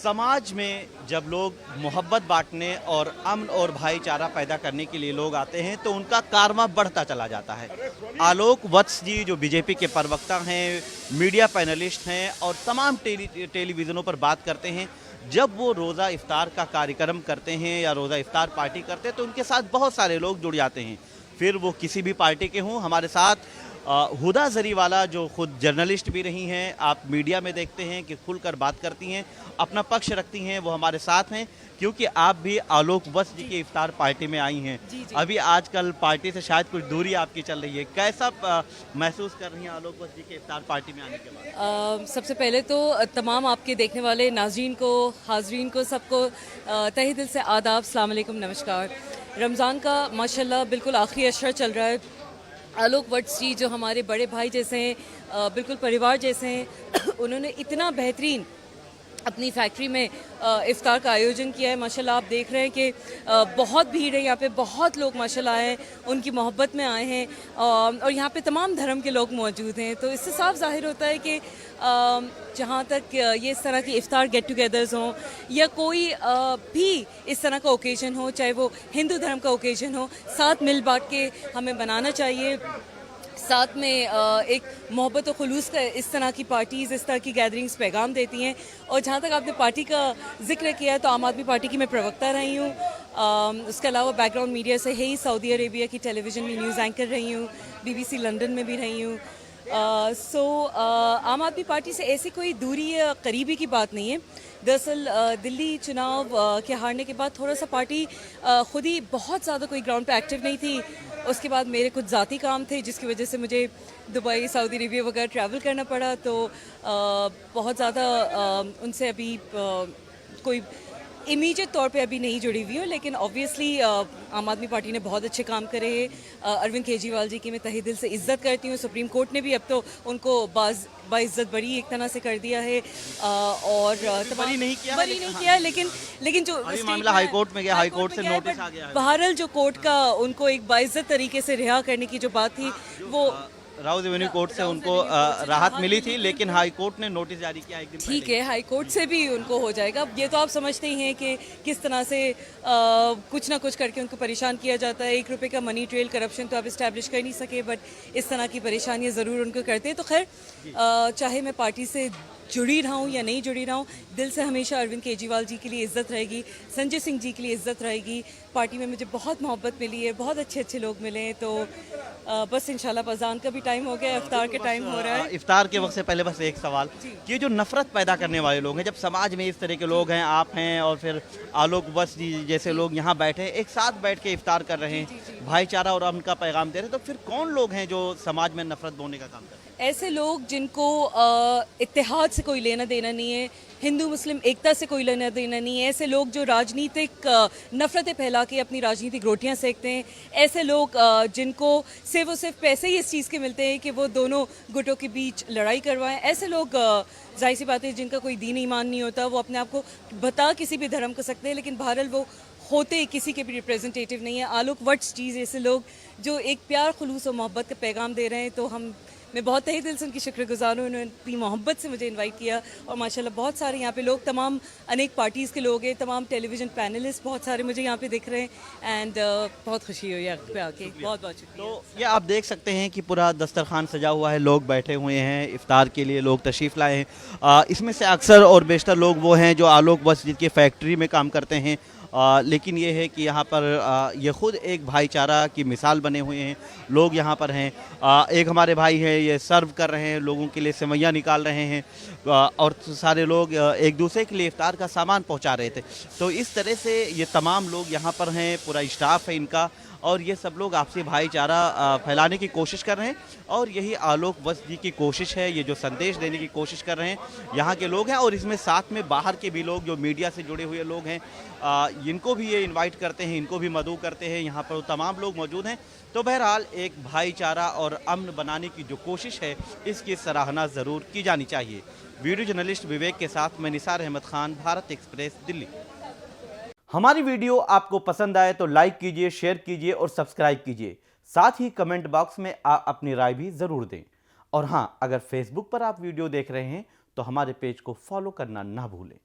समाज में जब लोग मोहब्बत बांटने और अमन और भाईचारा पैदा करने के लिए लोग आते हैं तो उनका कारवां बढ़ता चला जाता है। आलोक वत्स जी जो बीजेपी के प्रवक्ता हैं, मीडिया पैनलिस्ट हैं और तमाम टेलीविज़नों पर बात करते हैं, जब वो रोज़ा इफ्तार का कार्यक्रम करते हैं या रोज़ा इफ्तार पार्टी करते हैं तो उनके साथ बहुत सारे लोग जुड़ जाते हैं। फिर वो किसी भी पार्टी के हों। हमारे साथ हुदा जरीवाला जो खुद जर्नलिस्ट भी रही हैं, आप मीडिया में देखते हैं कि खुलकर बात करती हैं, अपना पक्ष रखती हैं, वो हमारे साथ हैं क्योंकि आप भी आलोक वत्स जी की इफ्तार पार्टी में आई हैं। अभी आजकल पार्टी से शायद कुछ दूरी आपकी चल रही है, कैसा महसूस कर रही हैं आलोक वत्स जी के इफ्तार पार्टी में आने के बाद? सबसे पहले तो तमाम आपके देखने वाले नाज़रीन को, हाज़रीन को, सबको तहे दिल से आदाब, अस्सलाम वालेकुम, नमस्कार। रमज़ान का माशाल्लाह बिल्कुल आखिरी अशरा चल रहा है। आलोक वत्स जी जो हमारे बड़े भाई जैसे हैं, बिल्कुल परिवार जैसे हैं, उन्होंने इतना बेहतरीन अपनी फैक्ट्री में इफ्तार का आयोजन किया है। माशाल्लाह आप देख रहे हैं कि बहुत भीड़ है यहाँ पे, बहुत लोग माशाल्लाह आए हैं, उनकी मोहब्बत में आए हैं और यहाँ पे तमाम धर्म के लोग मौजूद हैं। तो इससे साफ जाहिर होता है कि जहाँ तक ये इस तरह की इफ्तार गेट टुगेदर्स हों या कोई भी इस तरह का ओकेजन हो, चाहे वो हिंदू धर्म का ओकेजन हो, साथ मिल बांट के हमें बनाना चाहिए। साथ में एक मोहब्बत और खुलूस का इस तरह की पार्टीज़, इस तरह की गैदरिंग्स पैगाम देती हैं। और जहाँ तक आपने पार्टी का जिक्र किया है तो आम आदमी पार्टी की मैं प्रवक्ता रही हूँ। उसके अलावा बैकग्राउंड मीडिया से ही सऊदी अरेबिया की टेलीविज़न में न्यूज़ एंकर रही हूँ, BBC लंदन में भी रही हूँ। आम आदमी पार्टी से ऐसी कोई दूरी या करीबी की बात नहीं है। दरअसल दिल्ली चुनाव के हारने के बाद थोड़ा सा पार्टी खुद ही बहुत ज़्यादा कोई ग्राउंड पे एक्टिव नहीं थी। उसके बाद मेरे कुछ ज़ाती काम थे जिसकी वजह से मुझे दुबई, सऊदी अरेबिया वगैरह ट्रैवल करना पड़ा। तो बहुत ज़्यादा उनसे अभी कोई इमीडिएट तौर पे अभी नहीं जुड़ी हुई हूँ, लेकिन ऑब्वियसली आम आदमी पार्टी ने बहुत अच्छे काम करे हैं। अरविंद केजरीवाल जी की मैं तहे दिल से इज़्ज़त करती हूँ। सुप्रीम कोर्ट ने भी अब तो उनको बाइज़्ज़त बरी एक तरह से कर दिया है और बरी नहीं किया लेकिन जो मामला हाई कोर्ट में गया, हाई कोर्ट से नोटिस आ गया है। बहरहाल जो कोर्ट का उनको एक बाइज़्ज़त तरीके से रिहा करने की जो बात थी वो राउज़ एवेन्यू कोर्ट से उनको राहत मिली थी, लेकिन हाई कोर्ट ने नोटिस जारी किया एक दिन पहले। ठीक है, हाई कोर्ट से भी उनको हो जाएगा। ये तो आप समझते ही हैं कि किस तरह से कुछ ना कुछ करके उनको परेशान किया जाता है। ₹1 का मनी ट्रेल, करप्शन तो आप इस्टेब्लिश कर नहीं सके, बट इस तरह की परेशानियाँ ज़रूर उनको करते हैं। तो खैर चाहे मैं पार्टी से जुड़ी रहा हूँ या नहीं जुड़ी रहा हूँ, दिल से हमेशा अरविंद केजरीवाल जी के लिए इज़्ज़त रहेगी, संजय सिंह जी के लिए इज़्ज़त रहेगी। पार्टी में मुझे बहुत मोहब्बत मिली है, बहुत अच्छे अच्छे लोग मिले हैं। तो बस इंशाल्लाह अज़ान का भी टाइम हो गया, इफ्तार के टाइम हो रहा है। इफ्तार के वक्त से पहले बस एक सवाल कि जो नफरत पैदा करने वाले लोग हैं, जब समाज में इस तरह के लोग हैं, आप हैं और फिर आलोक वत्स जी जैसे लोग यहाँ बैठे एक साथ बैठ के इफ्तार कर रहे हैं, भाईचारा और अमन का पैगाम दे रहे हैं, तो फिर कौन लोग हैं जो समाज में नफरत बोने का काम करते हैं? ऐसे लोग जिनको इत्तेहाद से कोई लेना देना नहीं है, हिंदू मुस्लिम एकता से कोई लेना देना नहीं है, ऐसे लोग जो राजनीतिक नफरतें फैला के अपनी राजनीतिक रोटियां सेकते हैं, ऐसे लोग जिनको सिर्फ और सिर्फ पैसे ही इस चीज़ के मिलते हैं कि वो दोनों गुटों के बीच लड़ाई करवाएं, ऐसे लोग जाहिर सी बात है जिनका कोई दीन ईमान नहीं होता, वो अपने आप को बता किसी भी धर्म कर सकते हैं, लेकिन बहरहाल वो होते किसी के भी रिप्रेजेंटेटिव नहीं है। आलोक वत्स चीज़ ऐसे लोग जो एक प्यार, खुलूस और मोहब्बत का पैगाम दे रहे हैं, तो मैं बहुत तहे दिल से उनकी शुक्रगुजार हूँ। उन्होंने अपनी मोहब्बत से मुझे इनवाइट किया और माशाल्लाह बहुत सारे यहाँ पे लोग, तमाम अनेक पार्टीज़ के लोग हैं, तमाम टेलीविज़न पैनलिस्ट बहुत सारे मुझे यहाँ पे दिख रहे हैं एंड बहुत खुशी हुई यहाँ पे आके। बहुत बहुत शुक्रिया। तो ये आप देख सकते हैं कि पूरा दस्तरखान सजा हुआ है, लोग बैठे हुए हैं, इफ्तार के लिए लोग तशरीफ़ लाए हैं। इसमें से अक्सर और बेशतर लोग वो हैं जो आलोक वत्स जी की फैक्ट्री में काम करते हैं, लेकिन ये है कि यहाँ पर ये ख़ुद एक भाईचारा की मिसाल बने हुए हैं। लोग यहाँ पर हैं, एक हमारे भाई हैं, ये सर्व कर रहे हैं, लोगों के लिए सेवैयाँ निकाल रहे हैं और सारे लोग एक दूसरे के लिए इफ्तार का सामान पहुँचा रहे थे। तो इस तरह से ये तमाम लोग यहाँ पर हैं, पूरा स्टाफ है इनका, और ये सब लोग आपसी भाईचारा फैलाने की कोशिश कर रहे हैं और यही आलोक वत्स जी की कोशिश है, ये जो संदेश देने की कोशिश कर रहे हैं यहाँ के लोग हैं। और इसमें साथ में बाहर के भी लोग जो मीडिया से जुड़े हुए लोग हैं, इनको भी ये इनवाइट करते हैं, इनको भी मदऊ करते हैं, यहाँ पर तमाम लोग मौजूद हैं। तो बहरहाल एक भाईचारा और अमन बनाने की जो कोशिश है, इसकी सराहना ज़रूर की जानी चाहिए। वीडियो जर्नलिस्ट विवेक के साथ मैं निसार अहमद खान, भारत एक्सप्रेस, दिल्ली। हमारी वीडियो आपको पसंद आए तो लाइक कीजिए, शेयर कीजिए और सब्सक्राइब कीजिए। साथ ही कमेंट बॉक्स में आप अपनी राय भी ज़रूर दें। और हाँ, अगर फेसबुक पर आप वीडियो देख रहे हैं तो हमारे पेज को फॉलो करना ना भूलें।